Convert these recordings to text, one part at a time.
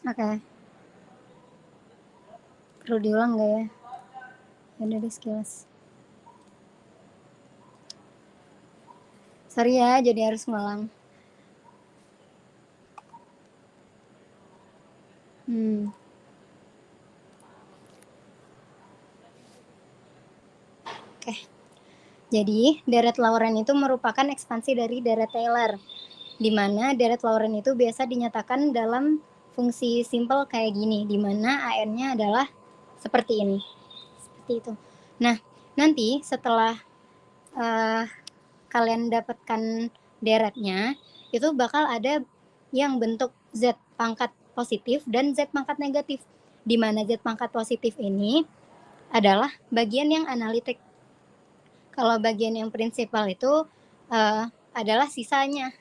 Oke. Perlu diulang nggak ya? Ya udah deh sekilas. Sorry ya jadi harus ngulang. Hmm. Oke. Jadi, deret Lauren itu merupakan ekspansi dari deret Taylor, di mana deret Lauren itu biasa dinyatakan dalam fungsi simpel kayak gini, di mana AN-nya adalah seperti ini. Seperti itu. Nah, nanti setelah kalian dapatkan deretnya, itu bakal ada yang bentuk Z pangkat positif dan Z pangkat negatif. Di mana Z pangkat positif ini adalah bagian yang analitik. Kalau bagian yang prinsipal itu adalah sisanya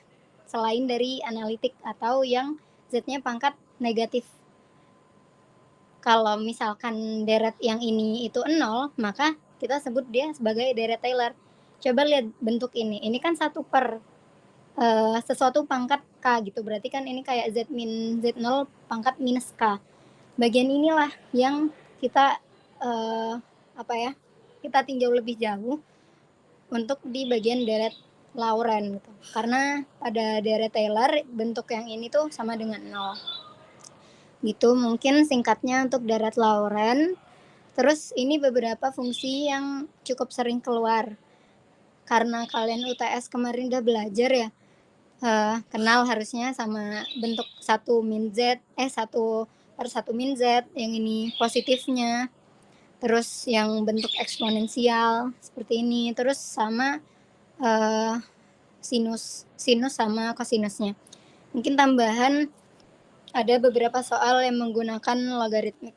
selain dari analitik atau yang Z-nya pangkat negatif. Kalau misalkan deret yang ini itu 0, maka kita sebut dia sebagai deret Taylor. Coba lihat bentuk ini kan 1 per sesuatu pangkat K gitu, berarti kan ini kayak Z0 pangkat minus K. Bagian inilah yang kita kita tinjau lebih jauh untuk di bagian deret Lauren gitu. Karena pada deret Taylor bentuk yang ini tuh sama dengan 0. Gitu mungkin singkatnya untuk deret Lauren. Terus ini beberapa fungsi yang cukup sering keluar. Karena kalian UTS kemarin udah belajar ya, kenal harusnya sama bentuk 1 min Z, 1/1 min Z, yang ini positifnya. Terus yang bentuk eksponensial seperti ini, terus sama sinus sama kosinusnya. Mungkin tambahan ada beberapa soal yang menggunakan logaritmik.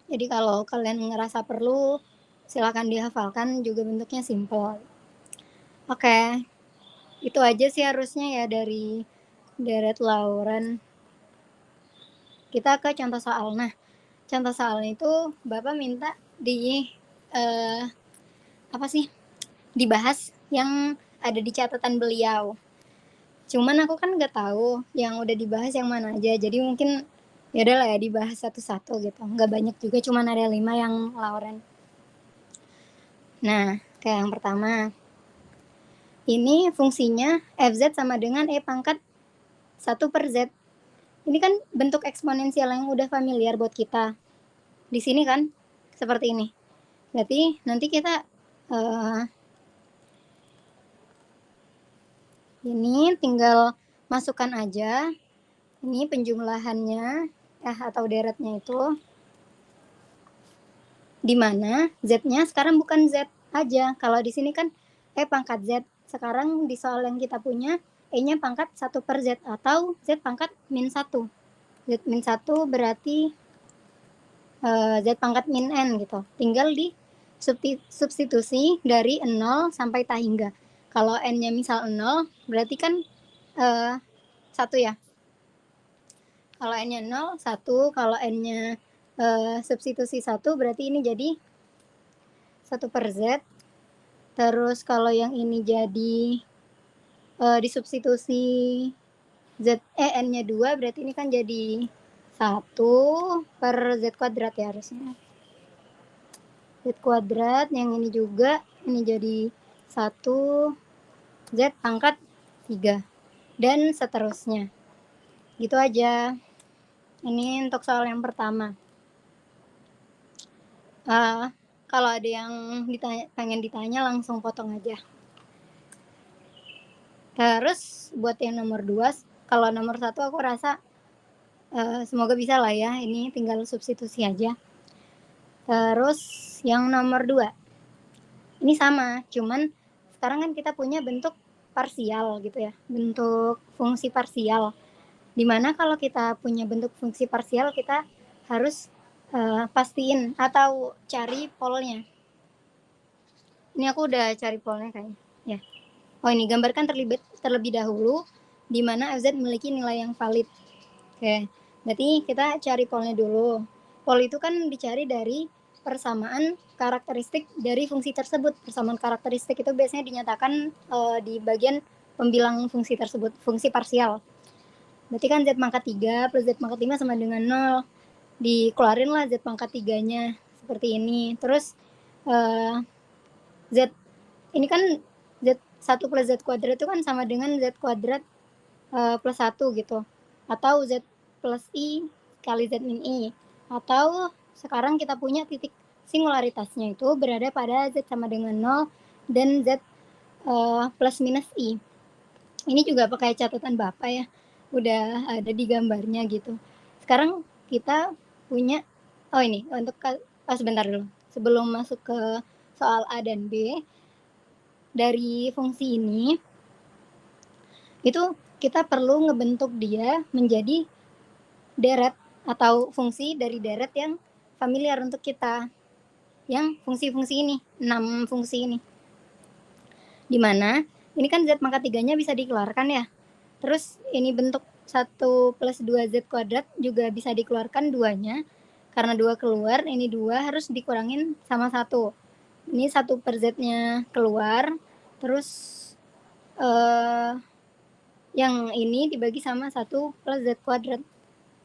Jadi kalau kalian ngerasa perlu, silakan dihafalkan, juga bentuknya simple. Oke, itu aja sih harusnya ya dari deret Lauren. Kita ke contoh soal. Nah, contoh soalnya itu Bapak minta dibahas yang ada di catatan beliau. Cuman aku kan nggak tahu yang udah dibahas yang mana aja, jadi mungkin ya udah lah ya dibahas satu-satu gitu. Nggak banyak juga, cuman ada 5 yang Lauren. Nah, kayak yang pertama. Ini fungsinya fz sama dengan e pangkat 1 per z. Ini kan bentuk eksponensial yang udah familiar buat kita. Di sini kan seperti ini. Berarti nanti kita ini tinggal masukkan aja ini penjumlahannya atau deretnya itu, di mana z-nya sekarang bukan z aja. Kalau di sini kan e pangkat z. Sekarang di soal yang kita punya e-nya pangkat 1 per z atau z pangkat min 1. Z min 1 berarti z pangkat min n gitu. Tinggal di substitusi dari 0 sampai tak hingga. Kalau n-nya misal 0, berarti kan 1 ya. Kalau n-nya 0, 1. Kalau n-nya substitusi 1, berarti ini jadi 1 per z. Terus kalau yang ini jadi disubstitusi n-nya 2, berarti ini kan jadi 1 per z kuadrat ya harusnya. Z kuadrat, yang ini juga, ini jadi 1 Z pangkat 3. Dan seterusnya. Gitu aja. Ini untuk soal yang pertama. Kalau ada yang pengen ditanya langsung potong aja. Terus buat yang nomor 2, kalau nomor 1 aku rasa semoga bisa lah ya, ini tinggal substitusi aja. Terus yang nomor 2, ini sama, cuman sekarang kan kita punya bentuk parsial gitu ya, bentuk fungsi parsial. Dimana kalau kita punya bentuk fungsi parsial, kita harus pastiin atau cari polnya. Ini aku udah cari polnya kayaknya. Ya. Oh, ini gambarkan terlebih dahulu di mana fz memiliki nilai yang valid. Oke, berarti kita cari polnya dulu. Pol itu kan dicari dari persamaan karakteristik dari fungsi tersebut. Persamaan karakteristik itu biasanya dinyatakan di bagian pembilang fungsi tersebut, fungsi parsial. Berarti kan Z pangkat 3 plus Z pangkat 5 sama dengan 0. Dikeluarin lah Z pangkat 3-nya. Seperti ini. Terus Z ini kan Z1 plus Z kuadrat itu kan sama dengan Z kuadrat plus 1 gitu. Atau Z plus I kali Z min I. Atau sekarang kita punya titik singularitasnya itu berada pada Z sama dengan 0 dan Z plus minus I. Ini juga pakai catatan Bapak ya. Udah ada di gambarnya gitu. Sekarang kita punya, oh ini, untuk sebentar dulu. Sebelum masuk ke soal A dan B, dari fungsi ini, itu kita perlu ngebentuk dia menjadi deret atau fungsi dari deret yang familiar untuk kita. Yang fungsi-fungsi ini, 6 fungsi ini. Dimana ini kan Z pangkat 3-nya bisa dikeluarkan ya. Terus ini bentuk 1 plus 2Z kuadrat juga bisa dikeluarkan 2-nya. Karena 2 keluar, ini 2 harus dikurangin sama 1. Ini 1 per Z-nya keluar. Terus yang ini dibagi sama 1 plus Z kuadrat.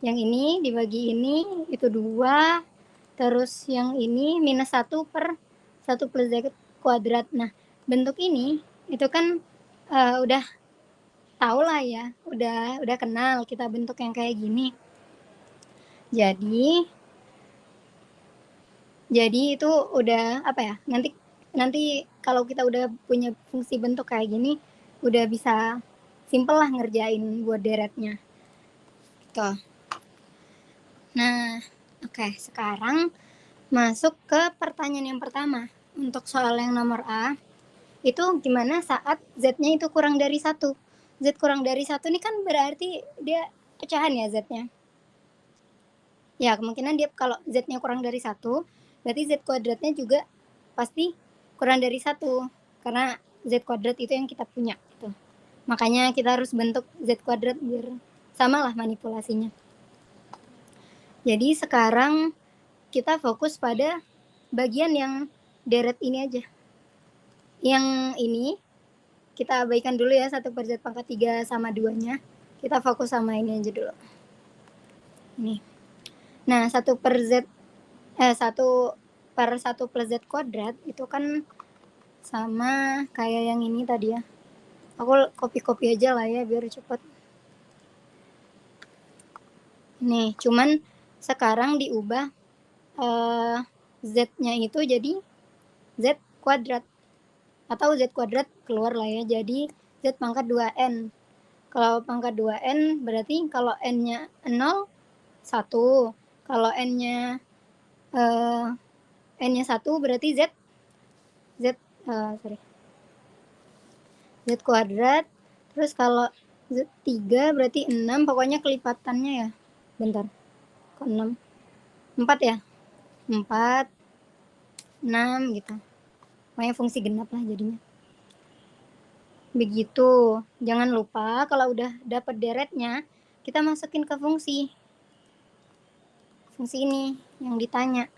Yang ini dibagi ini, itu 2. Terus yang ini minus 1 per 1 plus Z kuadrat. Nah, bentuk ini itu kan udah tahu lah ya, udah kenal kita bentuk yang kayak gini. Jadi itu udah apa ya? Nanti kalau kita udah punya fungsi bentuk kayak gini, udah bisa simple lah ngerjain buat deretnya. Tuh. Nah, oke, sekarang masuk ke pertanyaan yang pertama. Untuk soal yang nomor A, itu gimana saat Z-nya itu kurang dari 1? Z kurang dari 1 ini kan berarti dia pecahan ya Z-nya. Ya, kemungkinan dia kalau Z-nya kurang dari 1, berarti Z kuadratnya juga pasti kurang dari 1. Karena Z kuadrat itu yang kita punya. Gitu. Makanya kita harus bentuk Z kuadrat biar sama lah manipulasinya. Jadi sekarang kita fokus pada bagian yang deret ini aja. Yang ini kita abaikan dulu ya 1 per Z pangkat 3 sama 2-nya. Kita fokus sama ini aja dulu. Ini. Nah, 1 per 1 plus Z kuadrat itu kan sama kayak yang ini tadi ya. Aku copy aja lah ya biar cepet. Nih, cuman sekarang diubah Z-nya itu jadi Z kuadrat. Atau Z kuadrat keluar lah ya, jadi Z pangkat 2N. Kalau pangkat 2N berarti kalau N-nya 0, 1. Kalau N-nya 1 berarti Z kuadrat. Terus kalau Z3 berarti 6, pokoknya kelipatannya ya. Bentar, kok 6? 4 ya? 4, 6 gitu. Pokoknya fungsi genap lah jadinya. Begitu. Jangan lupa kalau udah dapat deretnya, kita masukin ke fungsi. Fungsi ini yang ditanya.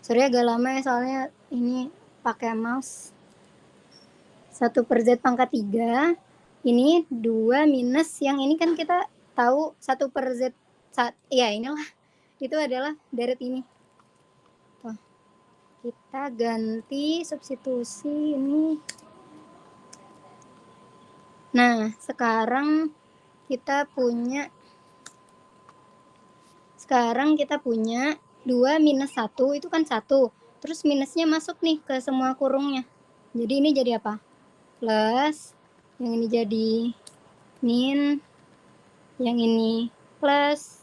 Sorry agak lama ya soalnya ini pakai mouse. 1 per Z pangkat 3. Ini 2 minus yang ini kan kita tahu 1 per Z. Ya inilah. Itu adalah deret ini. Tuh. Kita ganti substitusi ini. Nah, sekarang kita punya 2 minus 1 itu kan 1. Terus minusnya masuk nih ke semua kurungnya. Jadi ini jadi apa? Plus, yang ini jadi min, yang ini plus,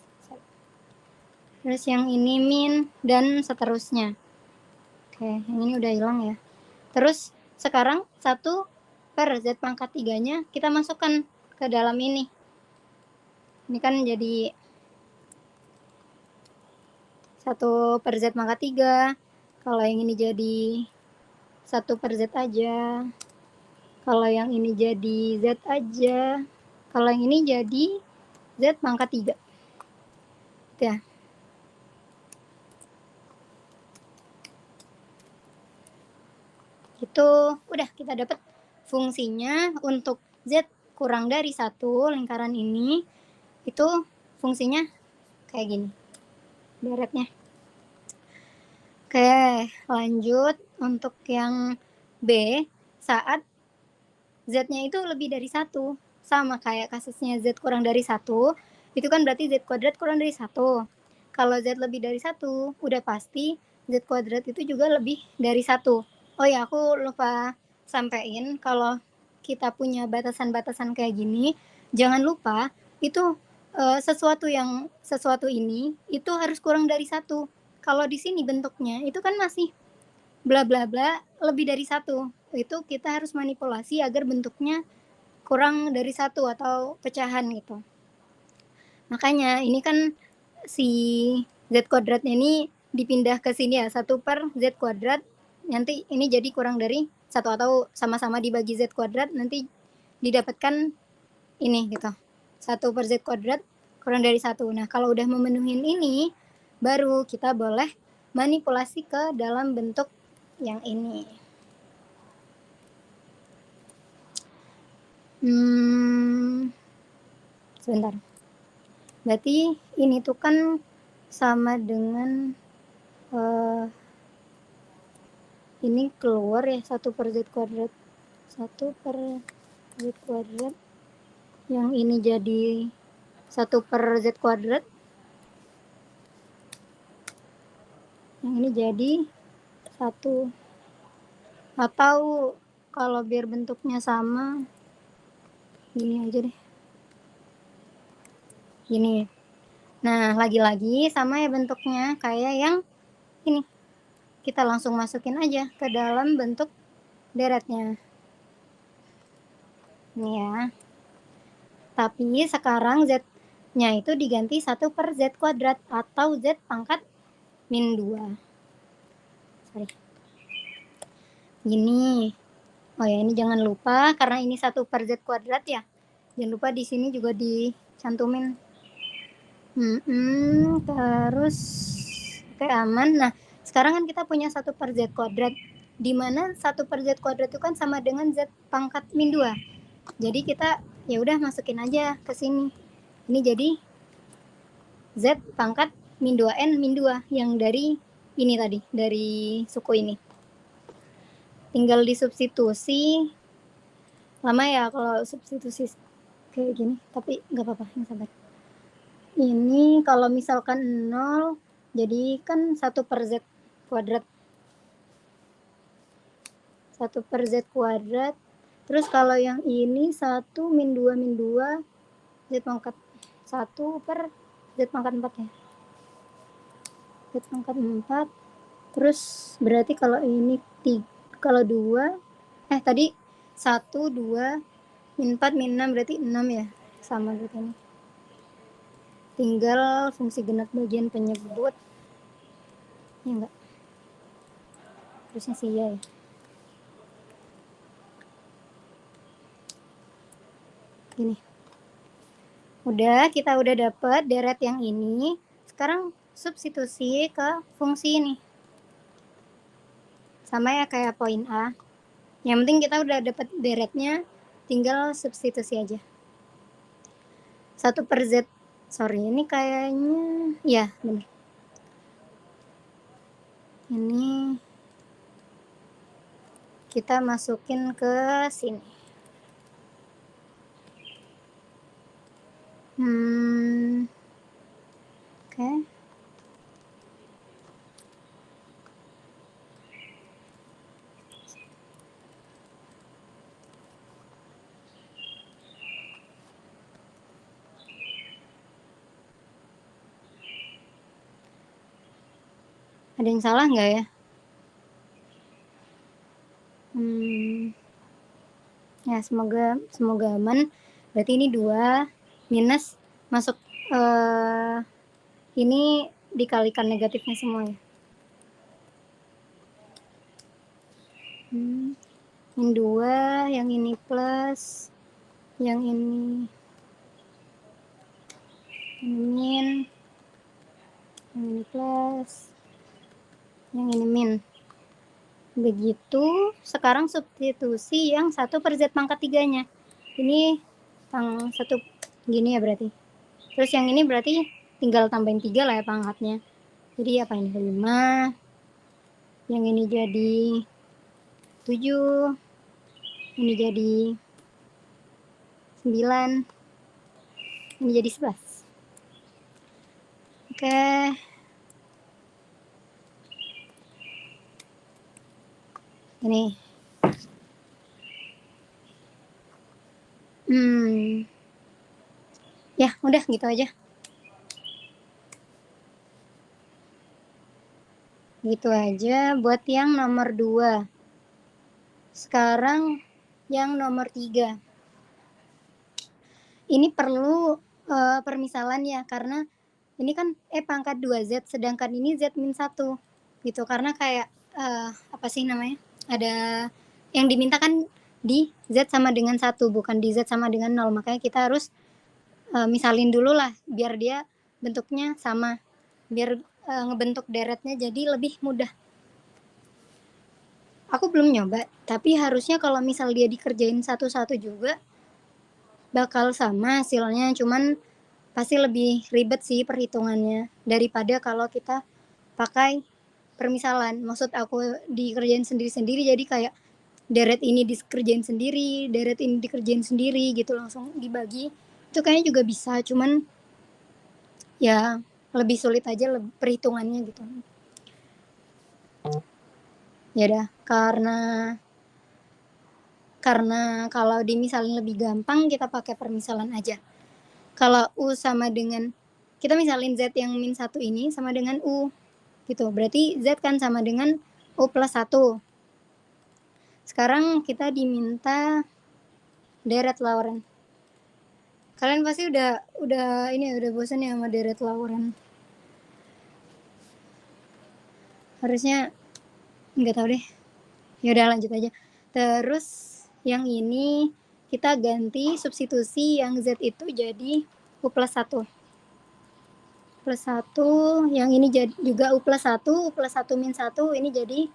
terus yang ini min, dan seterusnya. Oke, yang ini udah hilang ya. Terus sekarang 1 per Z pangkat 3-nya kita masukkan ke dalam ini. Ini kan jadi 1 per Z pangkat 3. Kalau yang ini jadi 1 per Z aja. Kalau yang ini jadi Z aja. Kalau yang ini jadi Z pangkat 3. Ya. Itu udah kita dapat fungsinya untuk Z kurang dari 1, lingkaran ini, itu fungsinya kayak gini, deretnya. Oke, lanjut untuk yang B, saat Z-nya itu lebih dari 1. Sama kayak kasusnya Z kurang dari 1, itu kan berarti Z kuadrat kurang dari 1. Kalau Z lebih dari 1, udah pasti Z kuadrat itu juga lebih dari 1. Oh ya, aku lupa sampein kalau kita punya batasan-batasan kayak gini, jangan lupa itu sesuatu ini itu harus kurang dari 1. Kalau di sini bentuknya itu kan masih bla bla bla lebih dari 1. Itu kita harus manipulasi agar bentuknya kurang dari 1 atau pecahan gitu. Makanya ini kan si Z kuadratnya ini dipindah ke sini ya, 1 per Z kuadrat, nanti ini jadi kurang dari 1 atau sama-sama dibagi Z kuadrat, nanti didapatkan ini gitu, 1 per Z kuadrat kurang dari 1. Nah, kalau udah memenuhi ini, baru kita boleh manipulasi ke dalam bentuk yang ini. Sebentar. Berarti ini tuh kan sama dengan ini keluar ya 1 per Z kuadrat. 1 per Z kuadrat. Yang ini jadi 1 per Z kuadrat. Yang ini jadi 1. Atau kalau biar bentuknya sama, gini aja deh. Gini. Nah, lagi-lagi sama ya bentuknya kayak yang ini. Kita langsung masukin aja ke dalam bentuk deretnya. Ini ya. Tapi sekarang Z-nya itu diganti 1 per Z kuadrat atau Z pangkat min 2. Sorry. Gini. Oh ya, ini jangan lupa karena ini 1 per Z kuadrat ya. Jangan lupa di sini juga dicantumin. Terus oke, aman. Nah, sekarang kan kita punya 1 per Z kuadrat. Di mana 1 per Z kuadrat itu kan sama dengan Z pangkat min 2. Jadi kita ya udah masukin aja ke sini. Ini jadi Z pangkat min 2N min 2 yang dari ini tadi, dari suku ini. Tinggal disubstitusi. Lama ya kalau substitusi kayak gini, tapi nggak apa-apa, ini sabar. Ini kalau misalkan 0, jadi kan 1 per Z kuadrat. 1 per Z kuadrat. Terus kalau yang ini 1 min 2 min 2 Z pangkat 1 per Z pangkat 4 ya. Z pangkat 4. Terus berarti kalau ini kalau 2 tadi 1 2 min 4 min 6 berarti 6 ya. Sama berarti ini. Tinggal fungsi genap bagian penyebut. Ya enggak? Terusnya sih ya. Gini. Kita udah dapet deret yang ini. Sekarang substitusi ke fungsi ini. Sama ya kayak poin A. Yang penting kita udah dapet deretnya, tinggal substitusi aja. 1 per Z. Sorry, ini kayaknya ya bener. Ini kita masukin ke sini. Oke. Ada yang salah nggak ya? Ya semoga aman. Berarti ini 2 minus masuk ini dikalikan negatifnya semua ya. Yang 2, yang ini plus, yang ini min, yang ini plus, yang ini min. Begitu, sekarang substitusi yang 1 per Z pangkat 3-nya. Ini pang 1 gini ya berarti. Terus yang ini berarti tinggal tambahin 3 lah ya pangkatnya. Jadi apa ini 5. Yang ini jadi 7. Ini jadi 9. Ini jadi 11. Oke. Ini. Ya udah gitu aja. Gitu aja buat yang nomor 2. Sekarang yang nomor 3. Ini perlu permisalan ya, karena ini kan pangkat 2Z sedangkan ini Z-1 gitu. Karena kayak apa sih namanya? Ada yang diminta kan di Z sama dengan 1, bukan di Z sama dengan 0. Makanya kita harus misalin dulu lah biar dia bentuknya sama. Biar ngebentuk deretnya jadi lebih mudah. Aku belum nyoba, tapi harusnya kalau misal dia dikerjain satu-satu juga bakal sama hasilnya, cuman pasti lebih ribet sih perhitungannya daripada kalau kita pakai permisalan. Maksud aku dikerjain sendiri-sendiri, jadi kayak deret ini dikerjain sendiri, deret ini dikerjain sendiri gitu, langsung dibagi. Itu kayaknya juga bisa, cuman ya lebih sulit aja perhitungannya gitu. Ya udah, karena kalau dimisalin lebih gampang kita pakai permisalan aja. Kalau U sama dengan, kita misalin Z yang min 1 ini sama dengan U gitu, berarti Z kan sama dengan U plus 1. Sekarang kita diminta deret Laurent. Kalian pasti udah bosan ya sama deret Laurent. Harusnya nggak tahu deh. Ya udah lanjut aja. Terus yang ini kita ganti substitusi yang Z itu jadi U plus 1. Plus 1, yang ini jadi juga U plus 1, U plus 1 min 1, ini jadi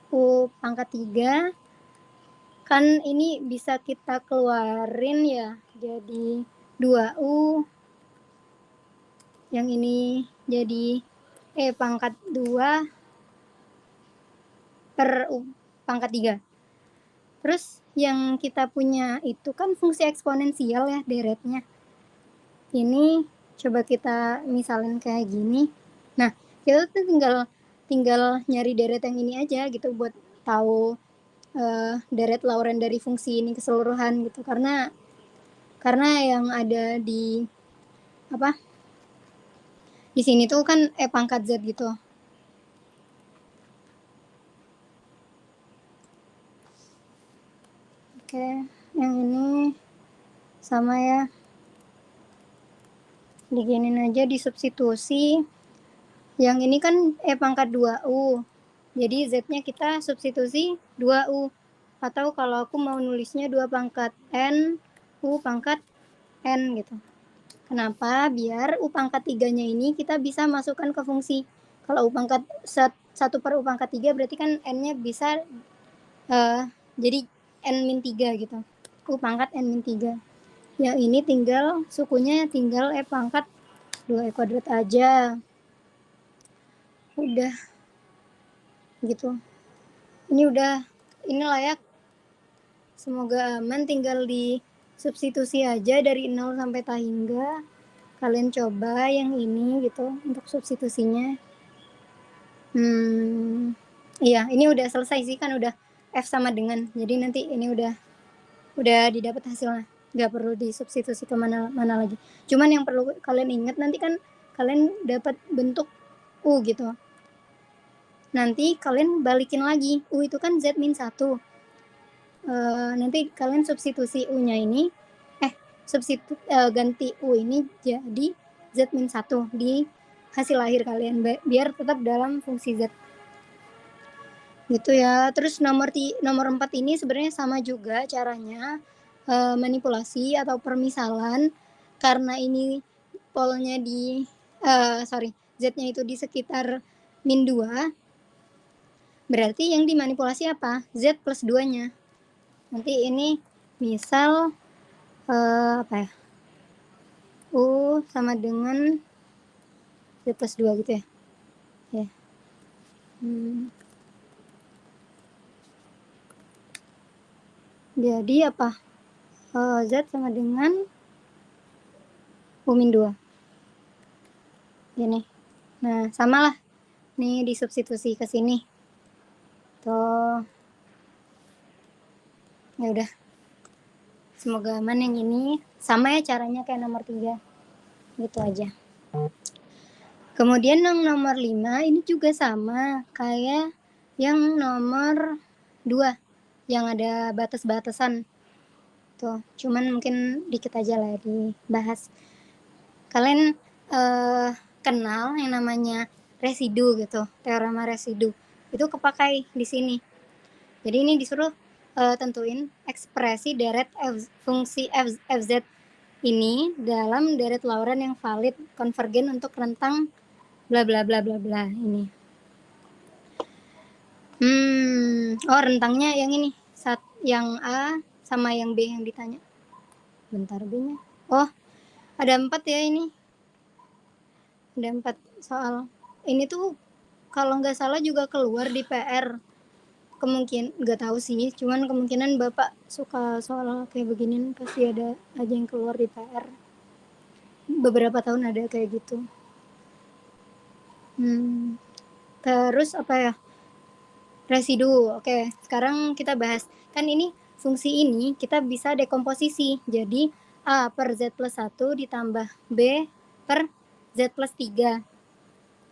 U pangkat 3. Kan ini bisa kita keluarin ya, jadi 2U. Yang ini jadi pangkat 2 per U pangkat 3. Terus yang kita punya itu kan fungsi eksponensial ya deretnya. Ini coba kita misalin kayak gini. Nah, kita tuh tinggal nyari deret yang ini aja gitu buat tahu deret Laurent dari fungsi ini keseluruhan gitu. Karena yang ada di apa? Di sini tuh kan pangkat Z gitu. Oke, yang ini sama ya. Diginin aja disubstitusi. Yang ini kan pangkat 2U. Jadi Z-nya kita substitusi 2U. Atau kalau aku mau nulisnya 2 pangkat N, U pangkat N gitu. Kenapa? Biar U pangkat 3-nya ini kita bisa masukkan ke fungsi. Kalau U pangkat 1 per U pangkat 3 berarti kan N-nya bisa jadi N-3 gitu. U pangkat N-3. Yang ini tinggal sukunya tinggal pangkat 2 kuadrat aja. Udah gitu. Ini udah, ini layak. Semoga aman, tinggal di substitusi aja dari 0 sampai tahingga. Kalian coba yang ini gitu untuk substitusinya. Iya, ini udah selesai sih, kan udah F sama dengan. Jadi nanti ini udah didapat hasilnya. Nggak perlu disubstitusi ke mana lagi. Cuman yang perlu kalian ingat nanti kan kalian dapat bentuk U gitu. Nanti kalian balikin lagi. U itu kan Z min 1. Nanti kalian substitusi U-nya ini ganti U ini jadi Z min 1 di hasil akhir kalian biar tetap dalam fungsi Z gitu ya. Terus nomor 4 ini sebenarnya sama juga caranya, manipulasi atau permisalan. Karena ini polnya di Z-nya itu di sekitar min 2, berarti yang dimanipulasi apa? Z plus 2-nya. Nanti ini Misal apa ya, U sama dengan Z plus 2 gitu ya. Ya. Jadi apa? Z sama dengan U-2. Gini. Nah, samalah. Nih disubstitusi ke sini. Tuh. Ya udah. Semoga aman yang ini. Sama ya caranya kayak nomor 3. Gitu aja. Kemudian yang nomor 5 ini juga sama kayak yang nomor 2 yang ada batas-batasan. Tuh, cuman mungkin dikit aja lah dibahas. Kalian kenal yang namanya residu gitu, teorema residu. Itu kepakai di sini. Jadi ini disuruh tentuin ekspresi deret fungsi fz ini dalam deret Laurent yang valid konvergen untuk rentang bla bla bla bla bla ini. Rentangnya yang ini, yang A sama yang B yang ditanya. Bentar B-nya. Oh, ada 4 ya ini. Ada 4 soal. Ini tuh kalau nggak salah juga keluar di PR. Kemungkinan nggak tahu sih, cuman kemungkinan Bapak suka soal kayak beginian pasti ada aja yang keluar di PR. Beberapa tahun ada kayak gitu. Terus apa ya? Residu. Oke, sekarang kita bahas. Kan ini fungsi ini kita bisa dekomposisi. Jadi A per Z plus 1 ditambah B per Z plus 3.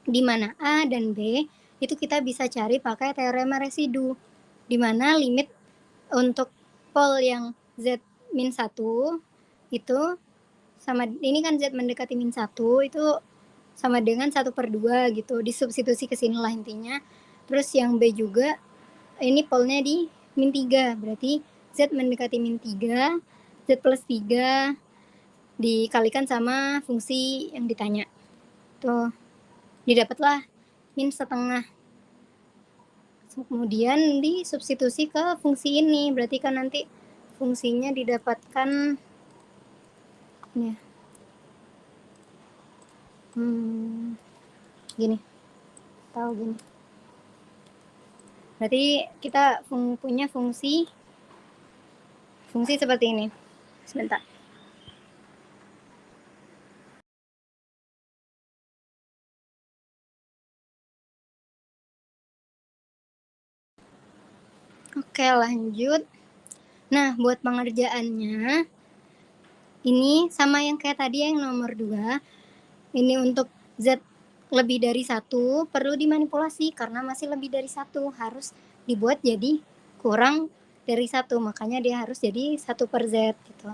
Di mana A dan B itu kita bisa cari pakai teorema residu. Di mana limit untuk pol yang Z min 1 itu sama, ini kan Z mendekati min 1 itu sama dengan 1/2 gitu. Disubstitusi ke sini lah intinya. Terus yang B juga ini polnya di min 3, berarti Z mendekati min 3, Z plus 3 dikalikan sama fungsi yang ditanya. Tuh, didapatlah min setengah. Kemudian disubstitusi ke fungsi ini, berarti kan nanti fungsinya didapatkan ya. Gini. Tahu gini. Berarti kita punya fungsi seperti ini. Sebentar. Oke, lanjut. Nah, buat pengerjaannya ini sama yang kayak tadi yang nomor 2. Ini untuk Z lebih dari 1 perlu dimanipulasi karena masih lebih dari 1, harus dibuat jadi kurang dari 1, makanya dia harus jadi 1/Z gitu.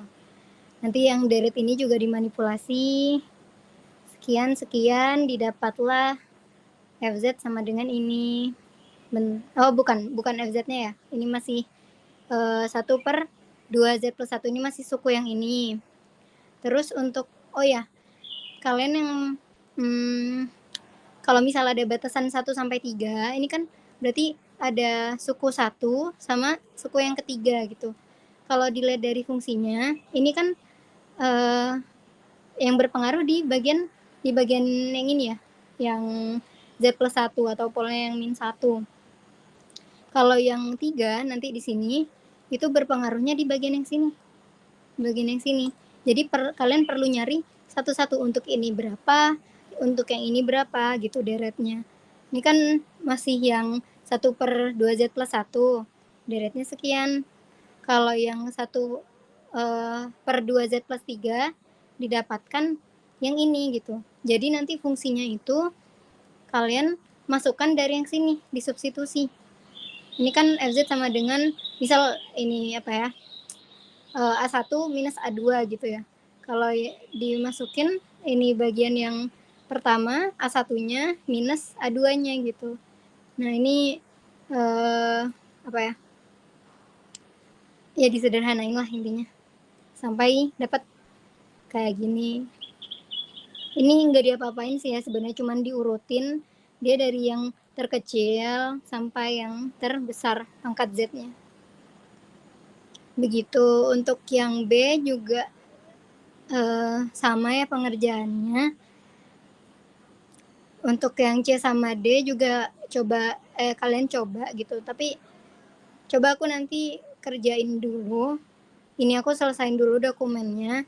Nanti yang deret ini juga dimanipulasi. Sekian didapatlah FZ sama dengan ini. Bukan FZ-nya ya. Ini masih 1/2Z plus 1 ini masih suku yang ini. Terus untuk kalian yang kalau misal ada batasan 1 sampai 3, ini kan berarti ada suku 1 sama suku yang ketiga gitu. Kalau dilihat dari fungsinya, ini kan yang berpengaruh di bagian yang ini ya, yang Z plus 1 atau polnya yang min 1. Kalau yang 3 nanti di sini itu berpengaruhnya di bagian yang sini. Jadi kalian perlu nyari satu-satu, untuk ini berapa, untuk yang ini berapa gitu deretnya. Ini kan masih yang 1/2Z plus 1, deretnya sekian. Kalau yang 1/2Z plus 3 didapatkan yang ini gitu. Jadi nanti fungsinya itu kalian masukkan dari yang sini, disubstitusi. Ini kan FZ sama dengan misal ini apa ya, A1 minus A2 gitu ya. Kalau dimasukin ini bagian yang pertama, A1-nya minus A2-nya gitu. Nah ini apa ya, ya disederhanain lah intinya sampai dapat kayak gini. Ini nggak diapa-apain sih ya sebenarnya, cuman diurutin dia dari yang terkecil sampai yang terbesar angkat Z-nya. Begitu untuk yang B juga sama ya pengerjaannya. Untuk yang C sama D juga kalian coba gitu, tapi coba aku nanti kerjain dulu. Ini aku selesain dulu dokumennya.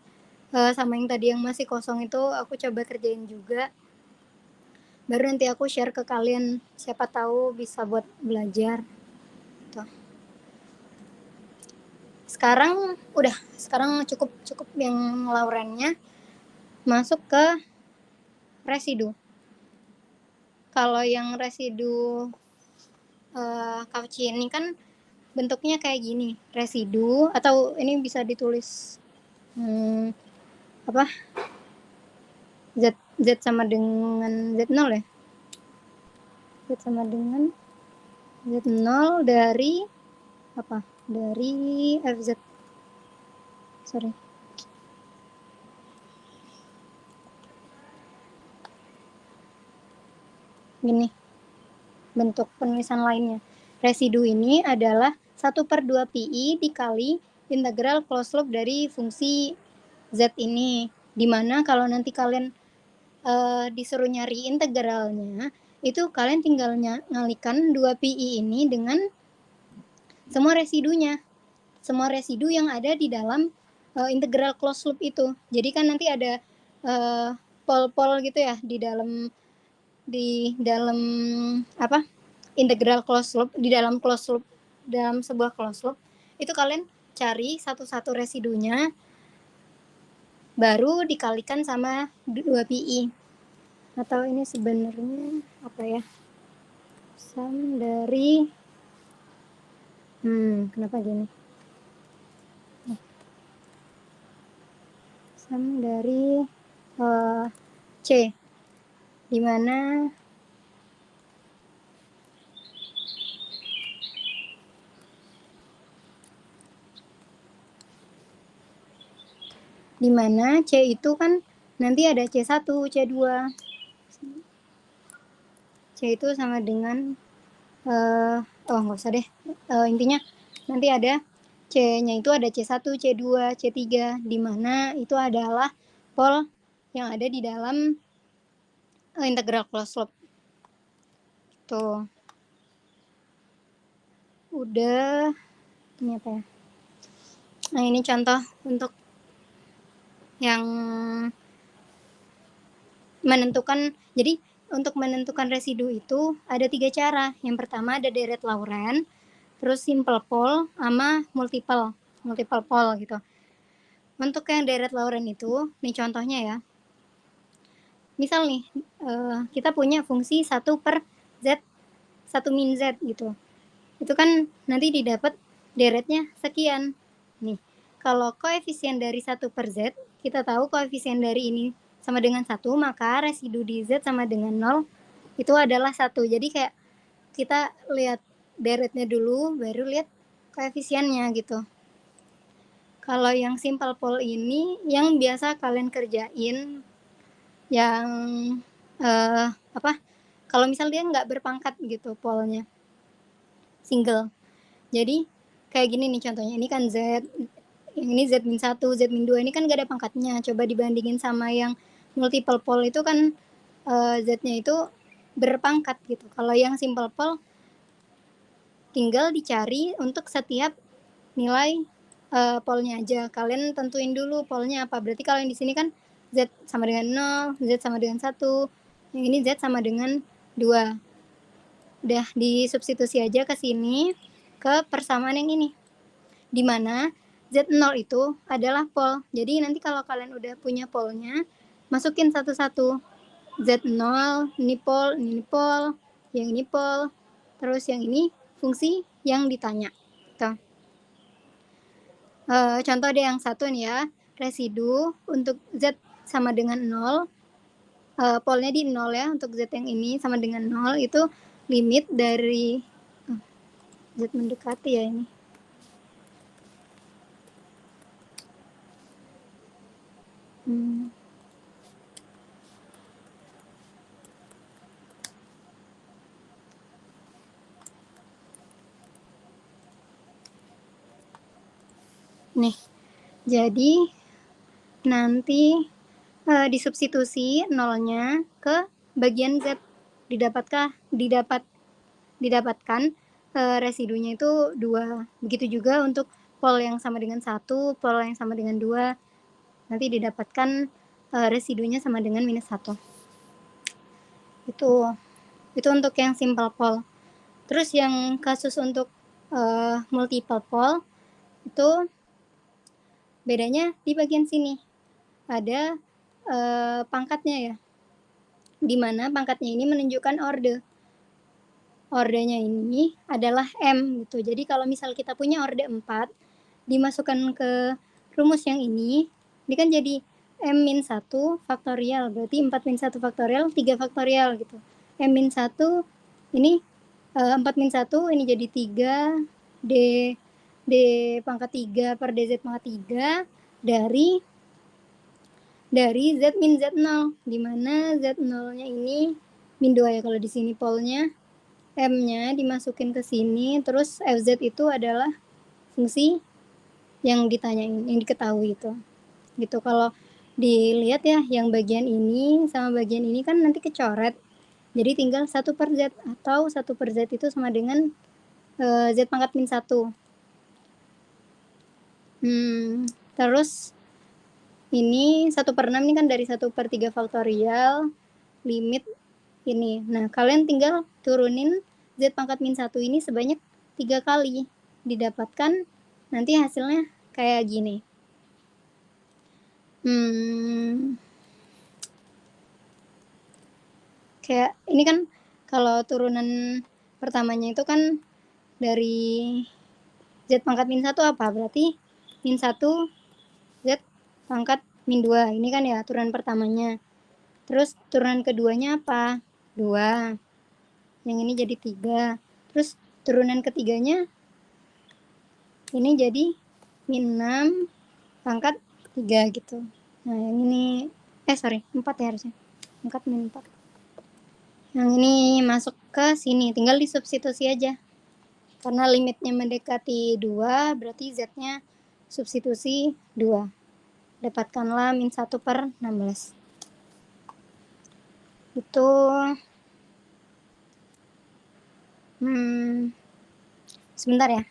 Sama yang tadi yang masih kosong itu aku coba kerjain juga. Baru nanti aku share ke kalian, siapa tahu bisa buat belajar. Tuh. Sekarang cukup yang laurennya. Masuk ke residu. Kalau yang residu Cauchy ini kan bentuknya kayak gini, residu, atau ini bisa ditulis Z sama dengan Z0 ya. Z sama dengan Z0 dari apa? Dari FZ. Sorry. Gini bentuk penulisan lainnya. Residu ini adalah 1/2 pi dikali integral closed loop dari fungsi Z ini. Dimana kalau nanti kalian disuruh nyari integralnya, itu kalian tinggal ngalikan 2 pi ini dengan semua residunya. Semua residu yang ada di dalam integral closed loop itu. Jadi kan nanti ada pol-pol gitu ya di dalam apa? Integral closed loop, di dalam closed loop, dalam sebuah closed loop. Itu kalian cari satu-satu residunya, baru dikalikan sama 2 pi. Atau ini sebenarnya apa ya? Sum dari kenapa gini? Sum dari C, dimana C itu kan nanti ada C1, C2. C itu sama dengan nggak usah deh. Intinya nanti ada C-nya itu ada C1, C2, C3, di mana itu adalah pol yang ada di dalam integral closed loop. Tuh. Udah, ini apa ya? Nah, ini contoh untuk yang menentukan. Jadi untuk menentukan residu itu ada 3 cara. Yang pertama ada deret Laurent, terus simple pol sama multiple pol gitu. Untuk yang deret Laurent itu, nih contohnya ya. Misal nih, kita punya fungsi 1/Z, 1 min Z gitu. Itu kan nanti didapat deretnya sekian. Nih, kalau koefisien dari 1/Z, kita tahu koefisien dari ini sama dengan 1, maka residu di Z sama dengan 0, itu adalah 1. Jadi kayak kita lihat deretnya dulu, baru lihat koefisiennya gitu. Kalau yang simple pol ini, yang biasa kalian kerjain, yang kalau misal dia nggak berpangkat gitu polnya, single. Jadi kayak gini nih contohnya, ini kan Z, yang ini Z min 1, Z min 2, ini kan gak ada pangkatnya. Coba dibandingin sama yang multiple pol itu kan Z-nya itu berpangkat gitu. Kalau yang simple pol tinggal dicari untuk setiap nilai polnya aja. Kalian tentuin dulu polnya apa. Berarti kalau yang di sini kan Z sama dengan 0, Z sama dengan 1, yang ini Z sama dengan 2. Udah disubstitusi aja ke sini, ke persamaan yang ini. Dimana Z0 itu adalah pol. Jadi nanti kalau kalian udah punya polnya, masukin satu-satu. Z0, ini pol, yang ini pol, terus yang ini fungsi yang ditanya. Tuh. Contoh ada yang satu nih ya, residu untuk Z sama dengan 0, polnya di 0 ya, untuk Z yang ini sama dengan 0, itu limit dari Z mendekati ya ini. Nih, jadi nanti disubstitusi nolnya ke bagian Z, didapatkan residunya itu 2. Begitu juga untuk pol yang sama dengan 1, pol yang sama dengan 2, nanti didapatkan residunya sama dengan -1. Itu untuk yang simple pole. Terus yang kasus untuk multiple pole itu bedanya di bagian sini. Ada pangkatnya ya, dimana pangkatnya ini menunjukkan orde. Ordenya ini adalah M gitu. Jadi kalau misal kita punya orde 4, dimasukkan ke rumus yang ini kan jadi M-1 faktorial, berarti 4-1 faktorial, 3 faktorial gitu. M-1 ini 4-1 ini jadi 3 D pangkat 3 per DZ pangkat 3 dari Z min Z0, di mana Z0-nya ini min 2 ya kalau di sini polnya. M-nya dimasukin ke sini, terus FZ itu adalah fungsi yang ditanyain, yang diketahui itu. Gitu. Kalau dilihat ya, yang bagian ini sama bagian ini kan nanti kecoret. Jadi tinggal 1 per Z, atau 1 per Z itu sama dengan Z pangkat min 1. Terus ini 1 per 6 ini kan dari 1 per 3 faktorial, limit ini. Nah, kalian tinggal turunin Z pangkat min 1 ini sebanyak 3 kali. Didapatkan nanti hasilnya kayak gini. Kayak ini kan kalau turunan pertamanya itu kan dari Z pangkat min 1 apa? Berarti min 1 Z pangkat min 2. Ini kan ya turunan pertamanya. Terus turunan keduanya apa? 2. Yang ini jadi 3. Terus turunan ketiganya ini jadi min 6 pangkat 3 gitu. Nah, yang ini 4 ya harusnya. Pangkat min 4. Yang ini masuk ke sini, tinggal disubstitusi aja. Karena limitnya mendekati 2, berarti Z-nya substitusi 2. Dapatkanlah min 1 per 16. Itu sebentar ya.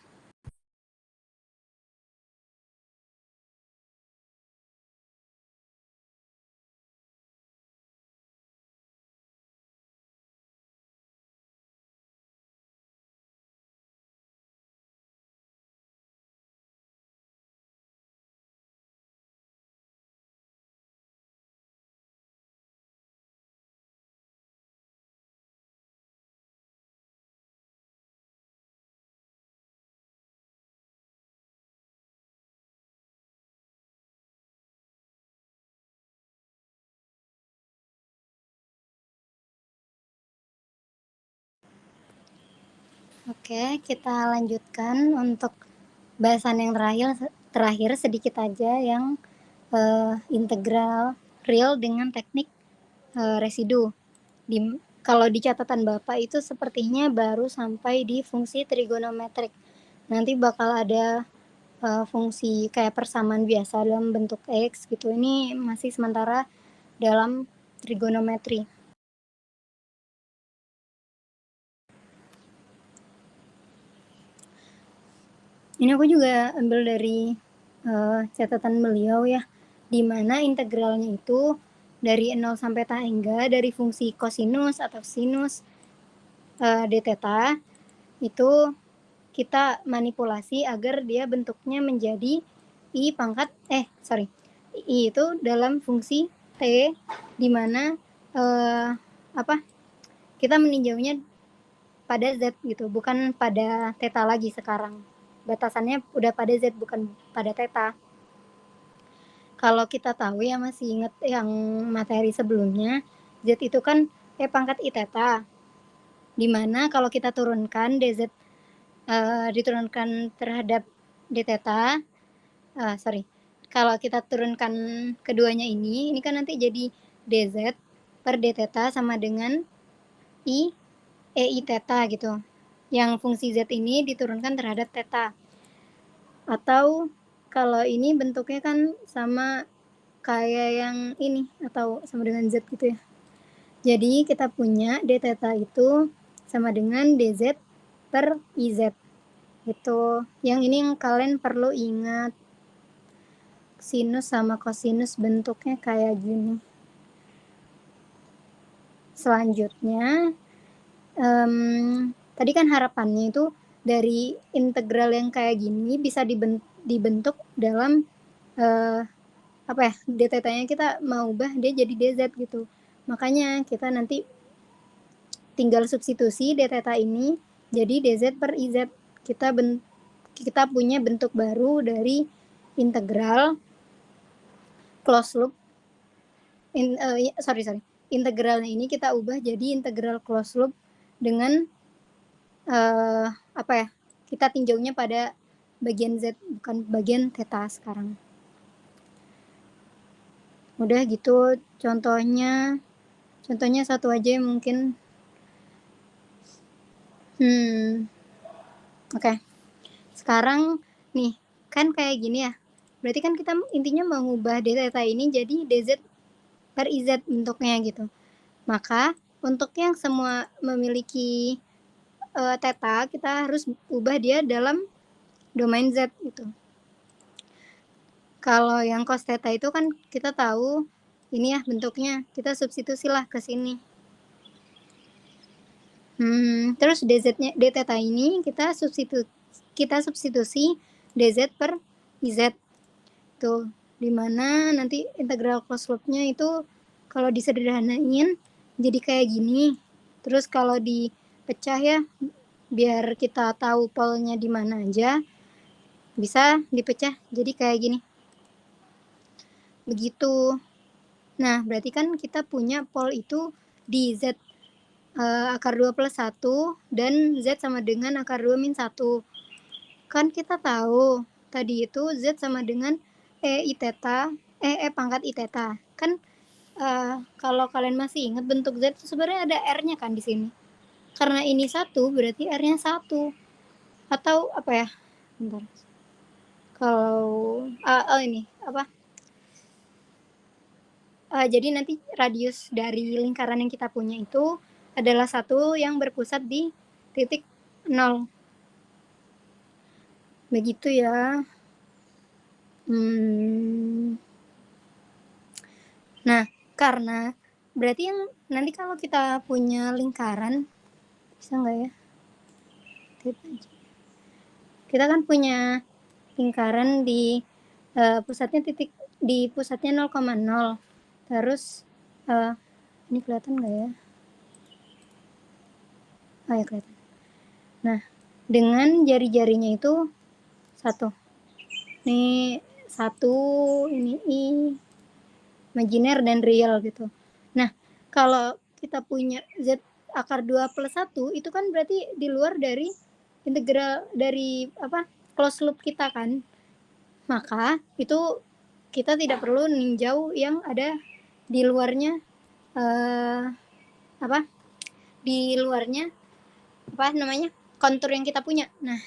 Oke, kita lanjutkan untuk bahasan yang terakhir sedikit aja yang integral real dengan teknik residu. Kalau di catatan Bapak itu sepertinya baru sampai di fungsi trigonometrik. Nanti bakal ada fungsi kayak persamaan biasa dalam bentuk X gitu. Ini masih sementara dalam trigonometri. Ini aku juga ambil dari catatan beliau ya, di mana integralnya itu dari 0 sampai tangga dari fungsi kosinus atau sinus d theta itu kita manipulasi agar dia bentuknya menjadi i itu dalam fungsi t, di mana kita meninjaunya pada z gitu, bukan pada theta lagi sekarang. Batasannya udah pada z, bukan pada theta. Kalau kita tahu ya, masih ingat yang materi sebelumnya, z itu kan pangkat i theta, dimana kalau kita turunkan dz diturunkan terhadap d theta, kalau kita turunkan keduanya ini kan nanti jadi dz per d theta sama dengan i theta gitu, yang fungsi z ini diturunkan terhadap theta. Atau kalau ini bentuknya kan sama kayak yang ini atau sama dengan Z gitu ya. Jadi kita punya d theta itu sama dengan dz per iz. Gitu. Yang ini yang kalian perlu ingat. Sinus sama kosinus bentuknya kayak gini. Selanjutnya, tadi kan harapannya itu dari integral yang kayak gini bisa dibentuk dalam apa ya, d theta-nya kita mau ubah dia jadi dz gitu. Makanya kita nanti tinggal substitusi d theta ini jadi dz per iz. Kita punya bentuk baru dari integral closed loop. Integralnya ini kita ubah jadi integral closed loop dengan apa ya? Kita tinjaunya pada bagian z bukan bagian theta sekarang. Udah gitu contohnya satu aja mungkin. Oke. Sekarang nih kan kayak gini ya. Berarti kan kita intinya mengubah d theta ini jadi dz per iz bentuknya gitu. Maka untuk yang semua memiliki theta, kita harus ubah dia dalam domain z gitu. Kalau yang cos theta itu kan kita tahu ini ya bentuknya, kita substitusilah ke sini. Terus dz-nya, d theta ini kita substitusi dz per iz. Tuh, dimana nanti integral closed loop-nya itu kalau disederhanain jadi kayak gini. Terus kalau dipecah ya, biar kita tahu polnya di mana aja, bisa dipecah jadi kayak gini. Begitu. Nah, berarti kan kita punya pol itu di Z akar 2 plus 1 dan Z sama dengan akar 2 min 1. Kan kita tahu tadi itu Z sama dengan I theta, pangkat I theta. Kan kalau kalian masih ingat bentuk Z itu sebenarnya ada R-nya kan di sini. Karena ini 1 berarti R-nya 1. Atau apa ya? Bentar. Kalau ini apa? Jadi nanti radius dari lingkaran yang kita punya itu adalah 1 yang berpusat di titik 0. Begitu ya. Nah, karena berarti yang nanti kalau kita punya lingkaran, bisa nggak ya? Kita kan punya lingkaran di pusatnya di pusatnya 0,0. Terus ini kelihatan nggak ya? Oh ya kelihatan. Nah, dengan jari-jarinya itu 1. Ini 1, ini I, imajiner dan real gitu. Nah, kalau kita punya Z akar 2 plus 1, itu kan berarti di luar dari integral dari apa closed loop kita kan. Maka itu kita tidak perlu ninjau yang ada di luarnya di luarnya kontur yang kita punya. Nah,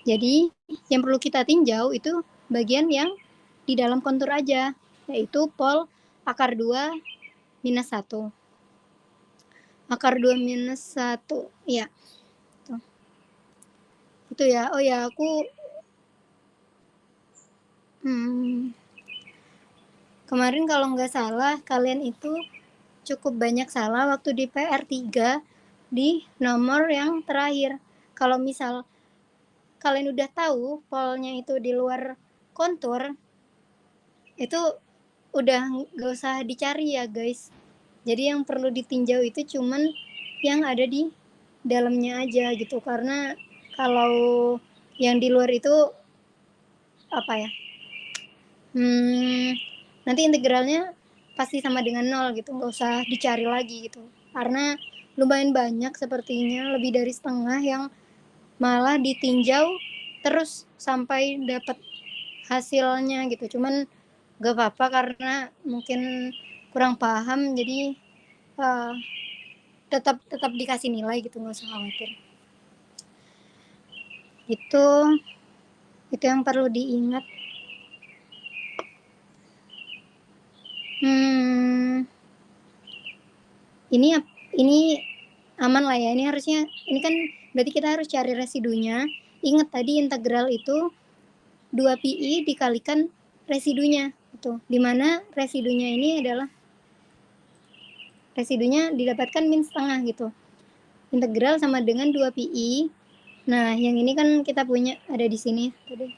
jadi yang perlu kita tinjau itu bagian yang di dalam kontur aja, yaitu pol akar 2 minus 1. Akar 2 minus 1, ya. Tuh. Itu ya, oh ya aku kemarin kalau nggak salah kalian itu cukup banyak salah waktu di PR 3 di nomor yang terakhir. Kalau misal kalian udah tahu polnya itu di luar kontur, itu udah nggak usah dicari ya guys. Jadi yang perlu ditinjau itu cuman yang ada di dalamnya aja gitu. Karena kalau yang di luar itu apa ya? Nanti integralnya pasti sama dengan 0 gitu, nggak usah dicari lagi gitu. Karena lumayan banyak sepertinya, lebih dari setengah yang malah ditinjau terus sampai dapat hasilnya gitu. Cuman gak apa-apa karena mungkin kurang paham, jadi tetap dikasih nilai gitu, nggak usah khawatir. Gitu. Itu yang perlu diingat. Ini aman lah ya. Ini harusnya, ini kan berarti kita harus cari residunya. Ingat tadi integral itu 2pi dikalikan residunya itu, dimana residunya ini adalah residunya didapatkan min setengah gitu. Integral sama dengan 2pi. Nah, yang ini kan kita punya ada di sini tadi.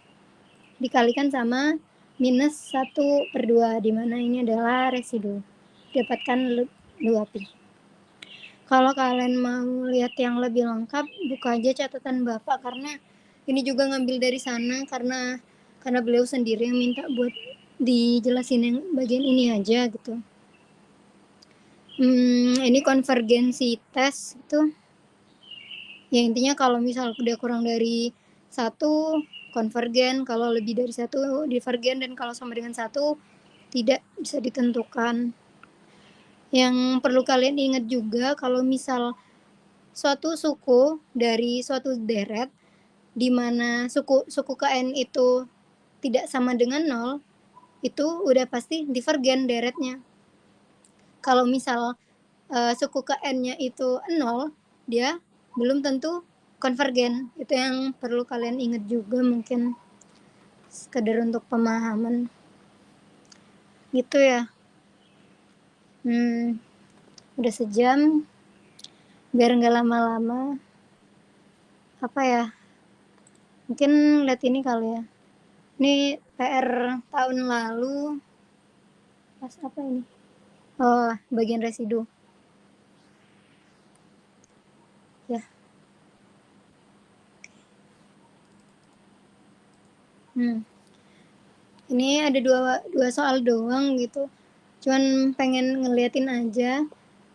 Dikalikan sama minus 1/2, dimana ini adalah residu. Dapatkan 2pi. Kalau kalian mau lihat yang lebih lengkap, buka aja catatan Bapak, karena ini juga ngambil dari sana karena beliau sendiri yang minta buat dijelasin yang bagian ini aja gitu. Ini konvergensi tes itu. Ya intinya kalau misal udah kurang dari 1 konvergen, kalau lebih dari 1 divergen, dan kalau sama dengan 1 tidak bisa ditentukan. Yang perlu kalian ingat juga, kalau misal suatu suku dari suatu deret, di mana suku KN itu tidak sama dengan 0, itu udah pasti divergen deretnya. Kalau misal suku KN-nya itu 0, dia belum tentu konvergen. Itu yang perlu kalian ingat juga, mungkin sekedar untuk pemahaman. Gitu ya. Udah sejam, biar nggak lama-lama. Apa ya? Mungkin lihat ini kali ya. Ini PR tahun lalu. Pas apa ini? Oh, bagian residu. Ya. Ini ada dua soal doang gitu. Cuman pengen ngeliatin aja.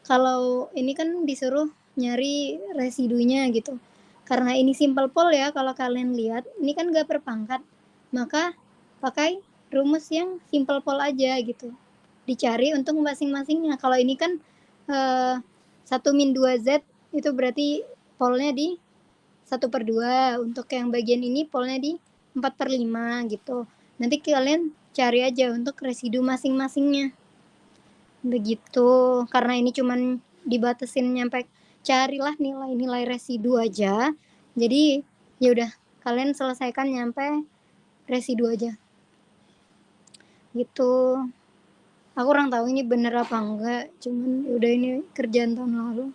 Kalau ini kan disuruh nyari residunya gitu. Karena ini simple pol ya, kalau kalian lihat, ini kan gak berpangkat. Maka pakai rumus yang simple pol aja gitu. Dicari untuk masing-masingnya. Kalau ini kan 1 min 2z itu berarti polnya di 1/2. Untuk yang bagian ini polnya di 4/5 gitu. Nanti kalian cari aja untuk residu masing-masingnya. Begitu. Karena ini cuman dibatasin nyampe carilah nilai-nilai residu aja. Jadi ya udah, kalian selesaikan nyampe residu aja. Gitu. Aku kurang tahu ini bener apa enggak, cuman udah ini kerjaan tahun lalu.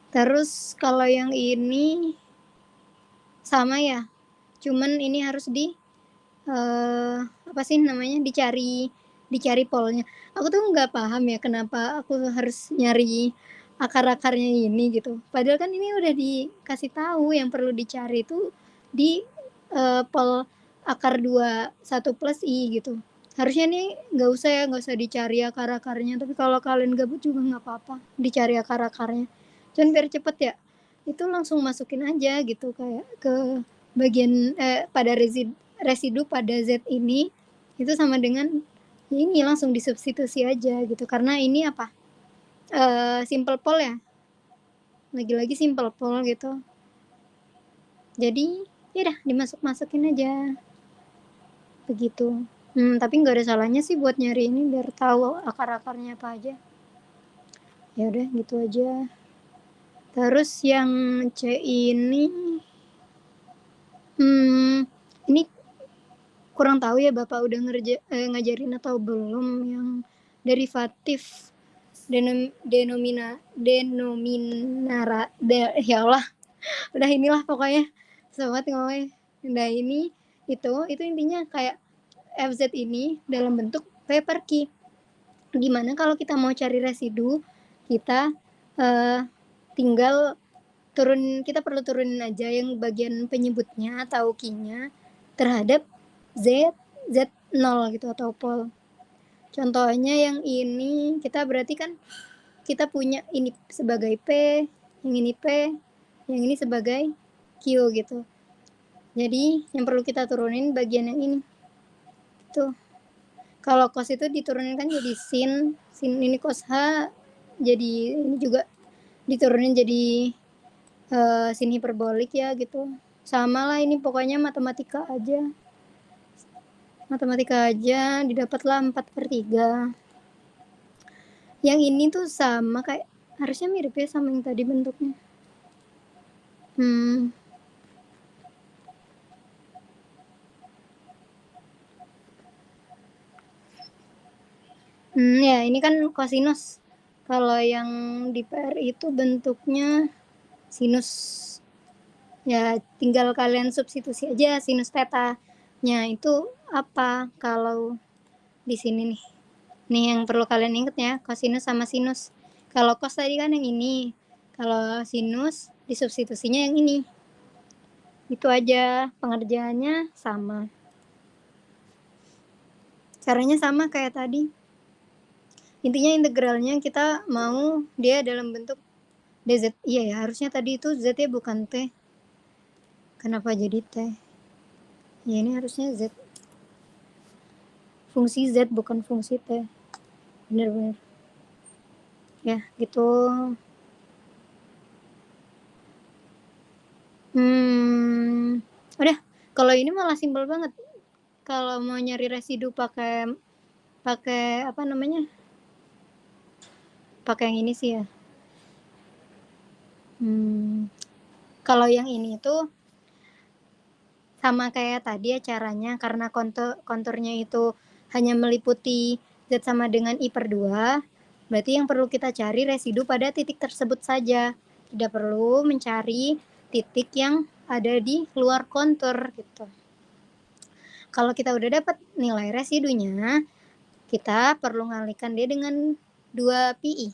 Terus kalau yang ini sama ya, cuman ini harus apa sih namanya, dicari polnya. Aku tuh nggak paham ya kenapa aku harus nyari akar-akarnya ini gitu. Padahal kan ini udah dikasih tahu yang perlu dicari itu di pol akar 2 1 plus i gitu. Harusnya nih nggak usah dicari akar-akarnya, tapi kalau kalian gabut juga nggak apa-apa dicari akar-akarnya. Cuman biar cepet ya, itu langsung masukin aja gitu, kayak ke bagian pada residu pada Z ini, itu sama dengan ini, langsung disubstitusi aja gitu. Karena ini apa, simple pol ya, lagi-lagi simple pol gitu. Jadi ya udah dimasuk-masukin aja begitu. Tapi nggak ada salahnya sih buat nyari ini biar tahu akar-akarnya apa aja. Ya udah gitu aja. Terus yang C ini ini kurang tahu ya Bapak udah ngajarin atau belum yang derivatif ya Allah, udah inilah pokoknya sobat ngomongnya. Nah ini itu intinya kayak FZ ini dalam bentuk P per Q. Gimana kalau kita mau cari residu, kita tinggal kita perlu turunin aja yang bagian penyebutnya atau Q-nya terhadap Z0 gitu atau pol. Contohnya yang ini kita berarti kan kita punya ini sebagai P, yang ini P, yang ini sebagai Q gitu. Jadi yang perlu kita turunin bagian yang ini. Tuh. Kalau cos itu diturunkan jadi sin ini cos H, jadi ini juga diturunin jadi sin hiperbolik ya gitu. Sama lah ini pokoknya matematika aja didapatlah 4/3. Yang ini tuh sama kayak, harusnya mirip ya sama yang tadi bentuknya. Ya ini kan kosinus. Kalau yang di PR itu bentuknya sinus. Ya tinggal kalian substitusi aja sinus theta-nya itu apa kalau di sini nih. Nih yang perlu kalian ingat ya, kosinus sama sinus. Kalau cos tadi kan yang ini, kalau sinus disubstitusinya yang ini. Itu aja, pengerjaannya sama. Caranya sama kayak tadi. Intinya integralnya kita mau dia dalam bentuk dz. Iya ya, harusnya tadi itu z-nya bukan t. Kenapa jadi t? Ya ini harusnya z. Fungsi z bukan fungsi t. Bener-bener. Ya, gitu. Udah. Kalau ini malah simpel banget. Kalau mau nyari residu pakai apa namanya? Pakai yang ini sih ya. Kalau yang ini tuh sama kayak tadi ya caranya, karena konturnya itu hanya meliputi Z sama dengan I/2, berarti yang perlu kita cari residu pada titik tersebut saja. Tidak perlu mencari titik yang ada di luar kontur gitu. Kalau kita udah dapat nilai residunya, kita perlu ngalihkan dia dengan 2pi.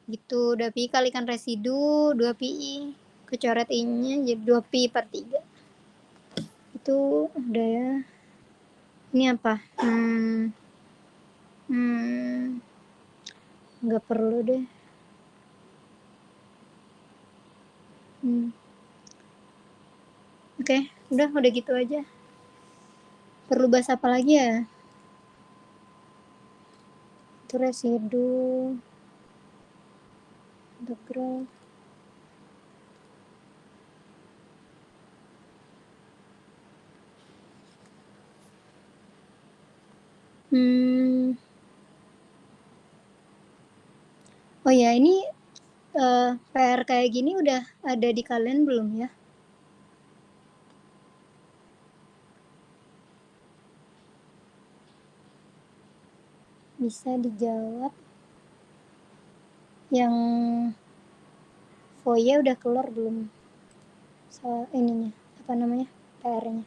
Gitu, 2pi kalikan residu 2pi, kecoret I-nya jadi 2pi/3. Itu udah ya. Ini apa? Nggak perlu deh. Oke, udah gitu aja. Perlu bahas apa lagi ya? Itu residu integral. Oh ya, ini PR kayak gini udah ada di kalian belum ya? Bisa dijawab. Yang Foya udah keluar belum? Soal ininya, apa namanya? PR-nya.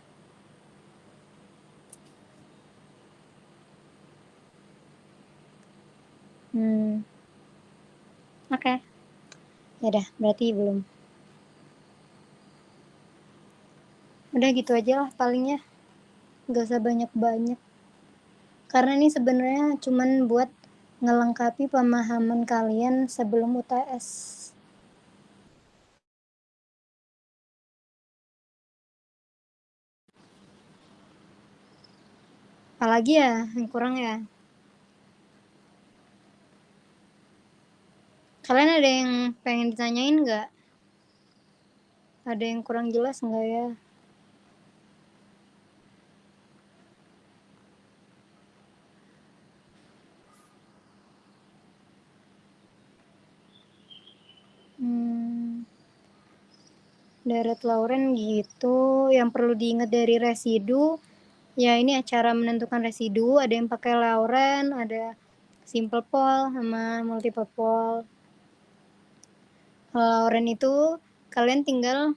Oke. Ya udah, berarti belum. Udah gitu aja lah palingnya. Gak usah banyak-banyak. Karena ini sebenarnya cuman buat ngelengkapi pemahaman kalian sebelum UTS. Apalagi ya yang kurang ya? Kalian ada yang pengen ditanyain nggak? Ada yang kurang jelas nggak ya? Deret Lauren gitu. Yang perlu diingat dari residu, ya ini cara menentukan residu. Ada yang pakai Lauren, ada simple pole sama multiple pole. Lauren itu kalian tinggal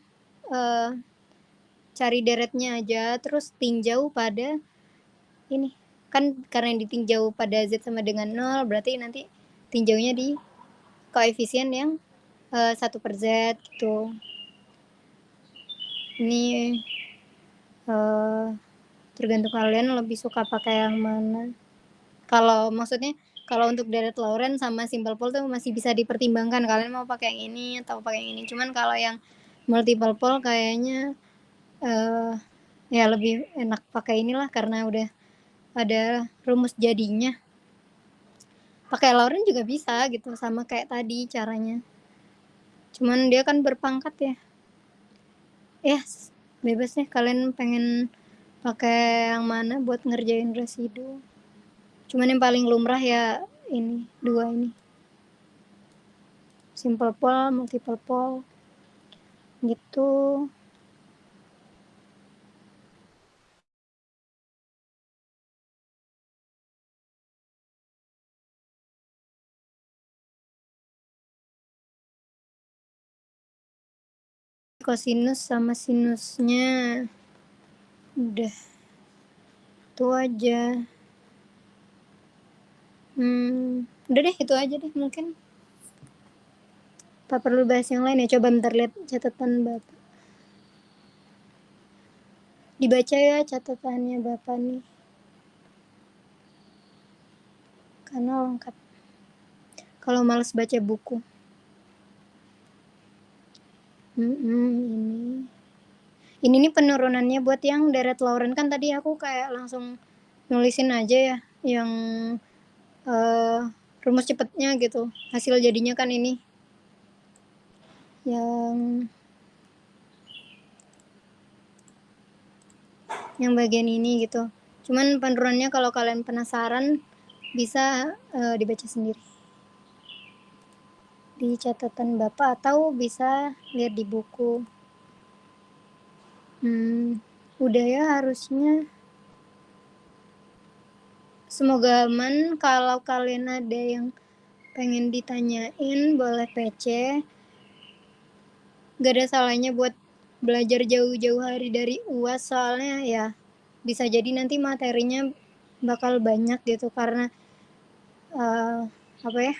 cari deretnya aja, terus tinjau pada ini. Kan karena ditinjau pada Z sama dengan 0, berarti nanti tinjaunya di koefisien yang 1/Z gitu. Ini tergantung kalian lebih suka pakai yang mana. Kalau maksudnya kalau untuk deret Lauren sama simple pole tuh masih bisa dipertimbangkan, kalian mau pakai yang ini atau pakai yang ini. Cuman kalau yang multiple pole kayaknya ya lebih enak pakai inilah karena udah ada rumus jadinya. Pakai Lauren juga bisa gitu, sama kayak tadi caranya. Cuman dia kan berpangkat ya. Bebas deh kalian pengen pakai yang mana buat ngerjain residu. Cuman yang paling lumrah ya ini, 2 ini. Simple pole, multiple pole. Gitu. Kosinus sama sinusnya. Udah. Itu aja. Udah deh itu aja deh mungkin. Apa perlu bahas yang lain ya? Coba bentar lihat catatan Bapak. Dibaca ya catatannya Bapak nih. Karena lengkap. Kalau males baca buku. Ini nih penurunannya buat yang deret Lauren, kan tadi aku kayak langsung nulisin aja ya yang rumus cepetnya gitu. Hasil jadinya kan ini yang bagian ini gitu. Cuman penurunannya kalau kalian penasaran bisa dibaca sendiri di catatan Bapak atau bisa lihat di buku. Udah ya harusnya. Semoga aman. Kalau kalian ada yang pengen ditanyain boleh PC. Gak ada salahnya buat belajar jauh-jauh hari dari UAS, soalnya ya bisa jadi nanti materinya bakal banyak gitu karena apa ya,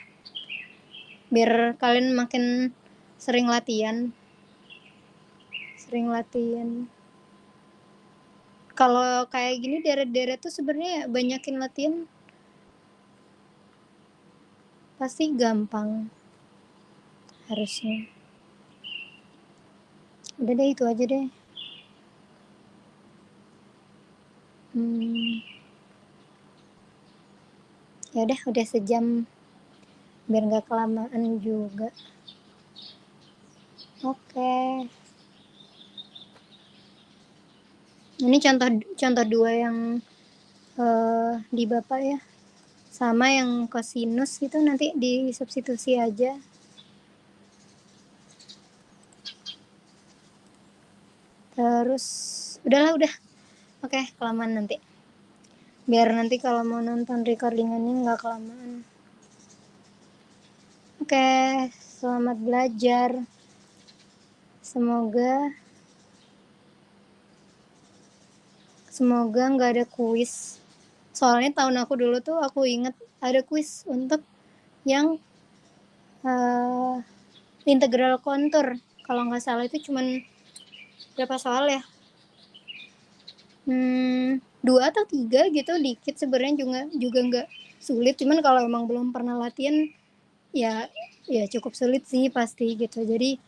biar kalian makin sering latihan. Kalau kayak gini deret-deret tuh sebenarnya banyakin latihan pasti gampang harusnya. Udah deh itu aja deh. Ya udah sejam biar nggak kelamaan juga. Oke. Ini contoh 2 yang di Bapak ya. Sama yang kosinus itu nanti disubstitusi aja. Terus udah. Oke, kelamaan nanti. Biar nanti kalau mau nonton recordingannya nggak kelamaan. Oke, selamat belajar. Semoga nggak ada kuis. Soalnya tahun aku dulu tuh aku inget ada kuis untuk yang integral kontur. Kalau nggak salah itu cuman berapa soal ya? 2 atau 3 gitu, dikit sebenarnya juga nggak sulit. Cuman kalau emang belum pernah latihan ya cukup sulit sih pasti gitu. Jadi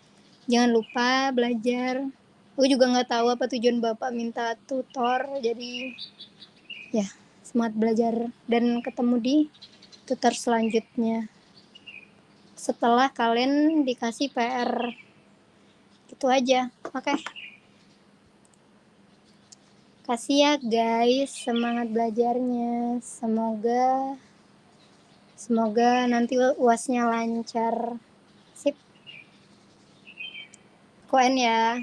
jangan lupa belajar. Aku juga nggak tahu apa tujuan Bapak minta tutor, jadi ya semangat belajar dan ketemu di tutor selanjutnya setelah kalian dikasih PR. Itu aja. Oke. Kasih ya guys, semangat belajarnya. Semoga nanti UASnya lancar. Sip. Koen ya.